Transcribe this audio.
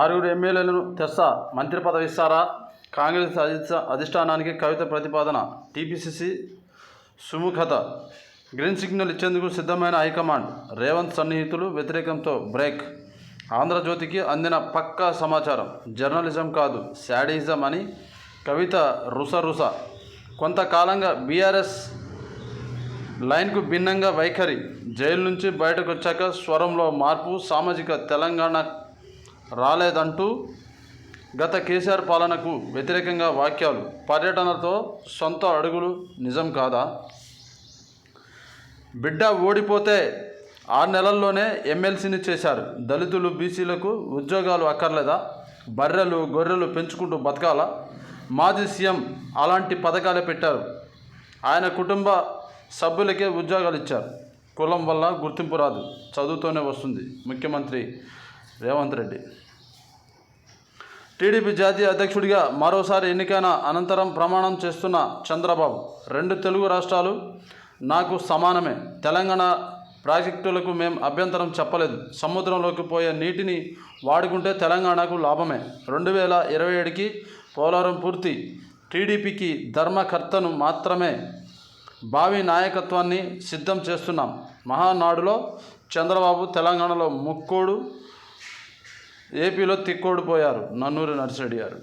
6 ఎమ్మెల్యేలను తెస్తా, మంత్రి పదవి ఇస్తారా? కాంగ్రెస్ అధిష్టానానికి కవిత ప్రతిపాదన. టీపీసీసీ సుముఖత. గ్రీన్ సిగ్నల్ ఇచ్చేందుకు సిద్ధమైన హైకమాండ్. రేవంత్ సన్నిహితులు వ్యతిరేకంతో బ్రేక్. ఆంధ్రజ్యోతికి అందిన పక్కా సమాచారం. జర్నలిజం కాదు శాడిజం అని కవిత రుసరుస. కొంతకాలంగా బీఆర్ఎస్ లైన్కు భిన్నంగా వైఖరి. జైలు నుంచి బయటకు వచ్చాక స్వరంలో మార్పు. సామాజిక తెలంగాణ రాలేదంటూ గత కేసీఆర్ పాలనకు వ్యతిరేకంగా వ్యాఖ్యలు. పర్యటనతో సొంత అడుగులు నిజం కాదా? బిడ్డ ఓడిపోతే 6 నెలల్లోనే ఎమ్మెల్సీని చేశారు. దళితులు బీసీలకు ఉద్యోగాలు అక్కర్లేదా? బర్రెలు గొర్రెలు పెంచుకుంటూ బతకాలా? మాజీ సీఎం అలాంటి పథకాలే పెట్టారు. ఆయన కుటుంబ సభ్యులకే ఉద్యోగాలు ఇచ్చారు. కులం వల్ల గుర్తింపు రాదు, చదువుతోనే వస్తుంది. ముఖ్యమంత్రి రేవంత్ రెడ్డి. టీడీపీ జాతీయ అధ్యక్షుడిగా మరోసారి ఎన్నికైన అనంతరం ప్రమాణం చేస్తున్న చంద్రబాబు. 2 తెలుగు రాష్ట్రాలు నాకు సమానమే. తెలంగాణ ప్రాజెక్టులకు మేం అభ్యంతరం చెప్పలేదు. సముద్రంలోకి పోయే నీటిని వాడుకుంటే తెలంగాణకు లాభమే. 2027కి పోలవరం పూర్తి. టీడీపీకి ధర్మకర్తను మాత్రమే. భావి నాయకత్వాన్ని సిద్ధం చేస్తున్నాం. మహానాడులో చంద్రబాబు తెలంగాణలో ముక్కోడు, ఏపీలో తిక్కోడు పోయారు. నన్నూరి నర్సిరెడ్డి గారు.